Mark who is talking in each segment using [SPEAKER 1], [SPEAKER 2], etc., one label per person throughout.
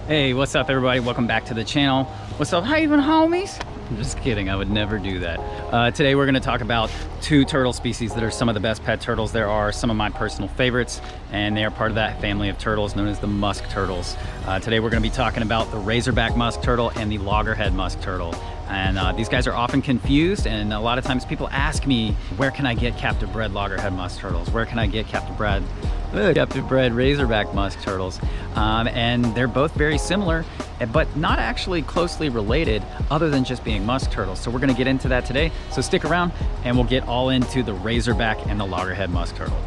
[SPEAKER 1] Hey, what's up everybody? Welcome back to the channel. What's up, Haven homies? I'm just kidding, I would never do that. Today we're gonna talk about two turtle species that are some of the best pet turtles there are, some of my personal favorites, and they are part of that family of turtles known as the Musk Turtles. Today we're gonna be talking about the Razorback Musk Turtle and the Loggerhead Musk Turtle. And these guys are often confused, and a lot of times people ask me, where can I get captive bred Loggerhead Musk Turtles? Where can I get captive bred Razorback Musk Turtles? And they're both very similar, but not actually closely related other than just being musk turtles. So we're gonna get into that today. So stick around and we'll get all into the Razorback and the Loggerhead Musk Turtle.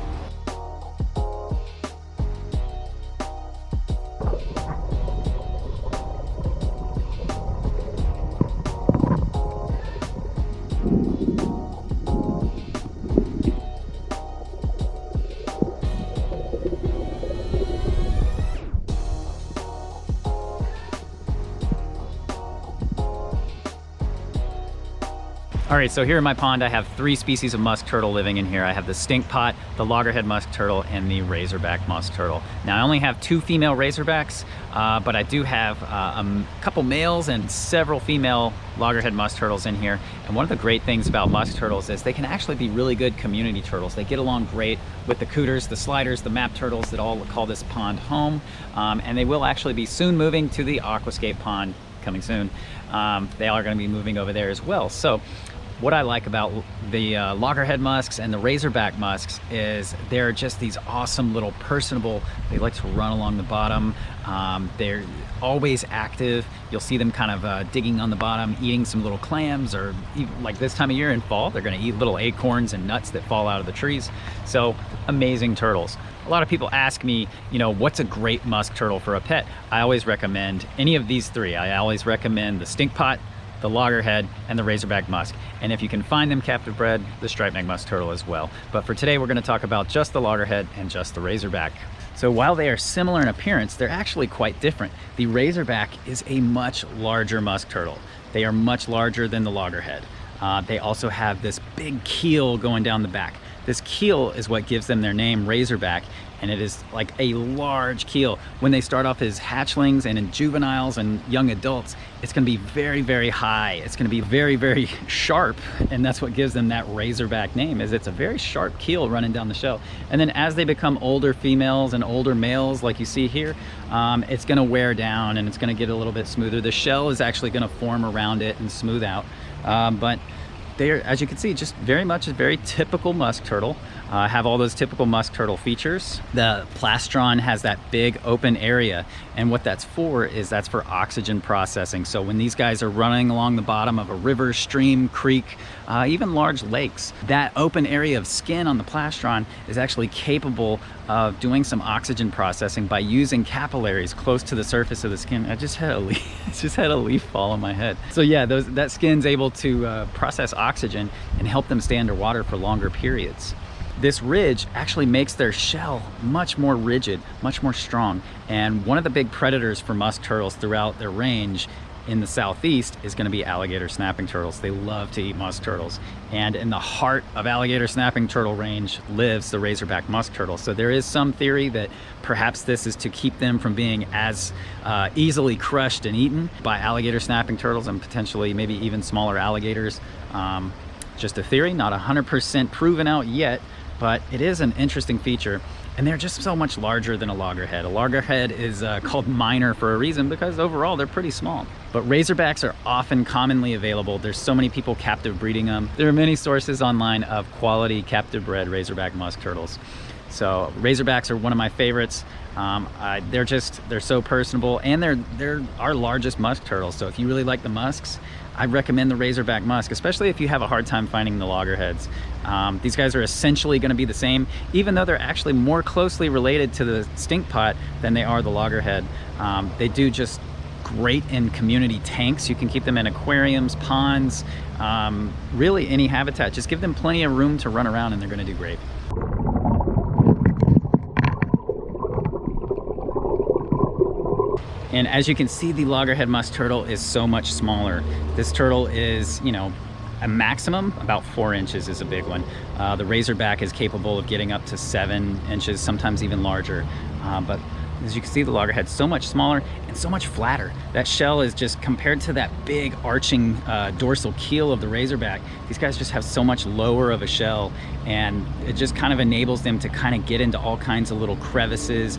[SPEAKER 1] All right, so here in my pond, I have three species of musk turtle living in here. I have the stink pot, the Loggerhead Musk Turtle, and the Razorback Musk Turtle. Now, I only have two female Razorbacks, but I do have a couple males and several female Loggerhead Musk Turtles in here. And one of the great things about musk turtles is they can actually be really good community turtles. They get along great with the cooters, the sliders, the map turtles that all call this pond home. And they will actually be soon moving to the aquascape pond, coming soon. They are gonna be moving over there as well. So, what I like about the Loggerhead Musks and the Razorback Musks is they're just these awesome little personable, they like to run along the bottom. They're always active. You'll see them kind of digging on the bottom, eating some little clams, or even like this time of year in fall, they're gonna eat little acorns and nuts that fall out of the trees. So amazing turtles. A lot of people ask me, you know, what's a great musk turtle for a pet? I always recommend any of these three. I always recommend the stink pot, the Loggerhead, and the Razorback Musk. And if you can find them captive bred, the striped neck musk turtle as well. But for today, we're gonna talk about just the Loggerhead and just the Razorback. So while they are similar in appearance, they're actually quite different. The Razorback is a much larger musk turtle. They are much larger than the Loggerhead. They also have this big keel going down the back. This keel is what gives them their name, Razorback, and it is like a large keel. When they start off as hatchlings and in juveniles and young adults, it's gonna be very, very high. It's gonna be very, very sharp, and that's what gives them that Razorback name, is it's a very sharp keel running down the shell. And then as they become older females and older males, like you see here, it's gonna wear down and it's gonna get a little bit smoother. The shell is actually gonna form around it and smooth out. But they are, as you can see, just very much a very typical musk turtle. Have all those typical musk turtle features. The plastron has that big open area, and what that's for is that's for oxygen processing. So when these guys are running along the bottom of a river, stream, creek, even large lakes, that open area of skin on the plastron is actually capable of doing some oxygen processing by using capillaries close to the surface of the skin. I just had a leaf, just had a leaf fall on my head. So yeah, that skin's able to process oxygen and help them stay underwater for longer periods. This ridge actually makes their shell much more rigid, much more strong. And one of the big predators for musk turtles throughout their range in the southeast is going to be alligator snapping turtles. They love to eat musk turtles. And in the heart of alligator snapping turtle range lives the Razorback Musk Turtle. So there is some theory that perhaps this is to keep them from being as easily crushed and eaten by alligator snapping turtles and potentially maybe even smaller alligators. Just a theory, not 100% proven out yet, but it is an interesting feature. And they're just so much larger than a Loggerhead. A Loggerhead is called minor for a reason, because overall they're pretty small. But Razorbacks are often commonly available. There's so many people captive breeding them. There are many sources online of quality captive bred Razorback Musk Turtles. So Razorbacks are one of my favorites. They're so personable, and they're our largest musk turtles. So if you really like the musks, I recommend the Razorback Musk, especially if you have a hard time finding the Loggerheads. These guys are essentially going to be the same, even though they're actually more closely related to the stink pot than they are the Loggerhead. They do just great in community tanks. You can keep them in aquariums, ponds, really any habitat. Just give them plenty of room to run around and they're going to do great. And as you can see, the Loggerhead Musk Turtle is so much smaller. This turtle is, you know, a maximum about 4 inches is a big one. The Razorback is capable of getting up to 7 inches, sometimes even larger. But As you can see, the loggerhead's so much smaller and so much flatter. That shell is just, compared to that big arching dorsal keel of the Razorback, these guys just have so much lower of a shell, and it just kind of enables them to kind of get into all kinds of little crevices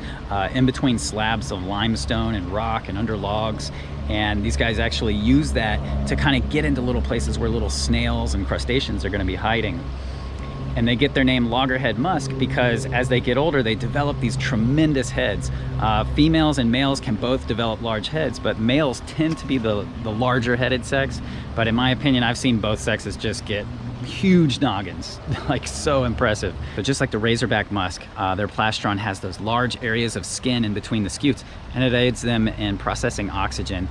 [SPEAKER 1] in between slabs of limestone and rock and under logs. And these guys actually use that to kind of get into little places where little snails and crustaceans are going to be hiding. And they get their name Loggerhead Musk because as they get older, they develop these tremendous heads. Females and males can both develop large heads, but males tend to be the larger headed sex. But in my opinion, I've seen both sexes just get huge noggins, like so impressive. But just like the Razorback Musk, their plastron has those large areas of skin in between the scutes, and it aids them in processing oxygen.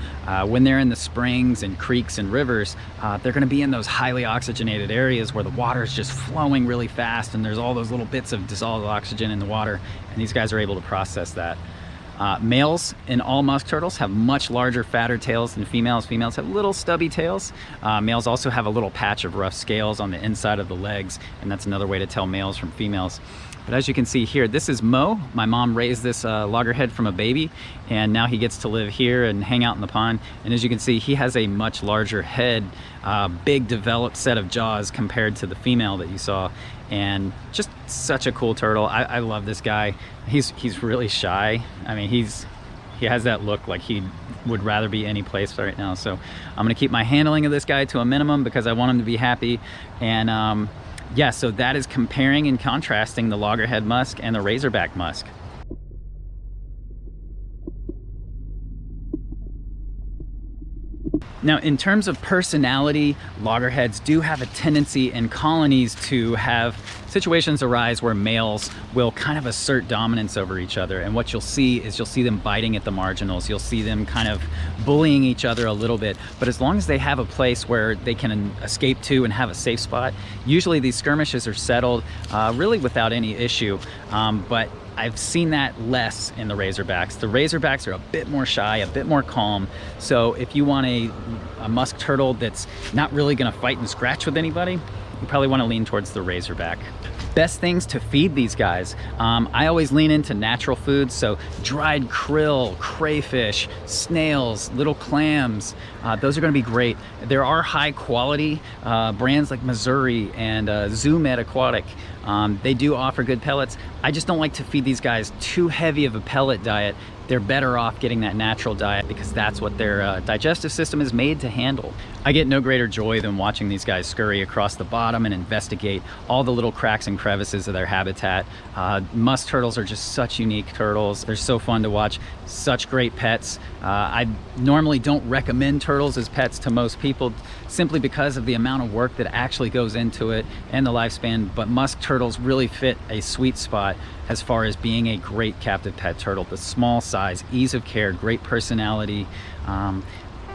[SPEAKER 1] When they're in the springs and creeks and rivers, they're gonna be in those highly oxygenated areas where the water is just flowing really fast and there's all those little bits of dissolved oxygen in the water, and these guys are able to process that. Males in all musk turtles have much larger, fatter tails than females. Females have little stubby tails. Males also have a little patch of rough scales on the inside of the legs, and that's another way to tell males from females. But as you can see here, this is Mo. My mom raised this loggerhead from a baby, and now he gets to live here and hang out in the pond. And as you can see, he has a much larger head, big developed set of jaws compared to the female that you saw. And just such a cool turtle. I love this guy. He's really shy. I mean, he has that look like he would rather be any place right now. So I'm gonna keep my handling of this guy to a minimum because I want him to be happy. And yeah, so that is comparing and contrasting the Loggerhead Musk and the Razorback Musk. Now, in terms of personality, loggerheads do have a tendency in colonies to have situations arise where males will kind of assert dominance over each other. And what you'll see is you'll see them biting at the marginals. You'll see them kind of bullying each other a little bit. But as long as they have a place where they can escape to and have a safe spot, usually these skirmishes are settled really without any issue. But I've seen that less in the Razorbacks. The Razorbacks are a bit more shy, a bit more calm. So if you want a musk turtle that's not really gonna fight and scratch with anybody, you probably wanna lean towards the Razorback. Best things to feed these guys. I always lean into natural foods, so dried krill, crayfish, snails, little clams. Those are gonna be great. There are high quality brands like Missouri and Zoo Med Aquatic. They do offer good pellets. I just don't like to feed these guys too heavy of a pellet diet. They're better off getting that natural diet because that's what their digestive system is made to handle. I get no greater joy than watching these guys scurry across the bottom and investigate all the little cracks and crevices of their habitat. Musk turtles are just such unique turtles. They're so fun to watch, such great pets. I normally don't recommend turtles as pets to most people simply because of the amount of work that actually goes into it and the lifespan, but musk turtles really fit a sweet spot as far as being a great captive pet turtle. The small size, ease of care, great personality.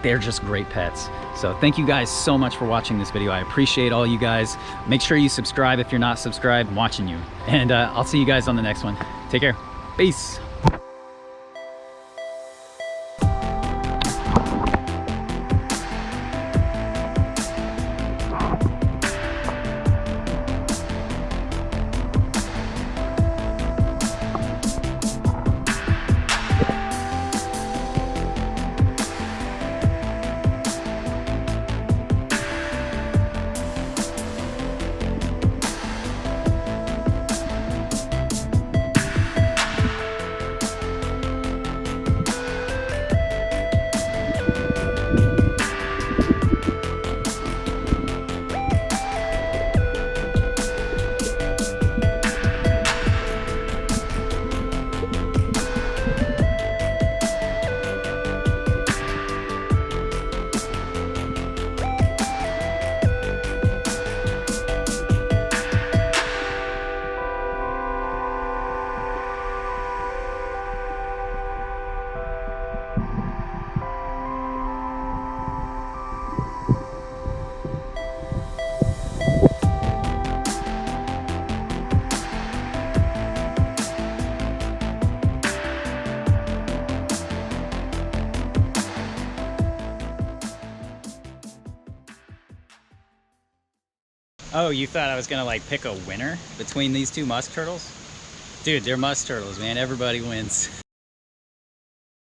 [SPEAKER 1] They're just great pets. So thank you guys so much for watching this video. I appreciate all you guys. Make sure you subscribe if you're not subscribed. I'm watching you. And I'll see you guys on the next one. Take care. Peace. Oh, you thought I was gonna like pick a winner between these two musk turtles? Dude, they're musk turtles, man. Everybody wins.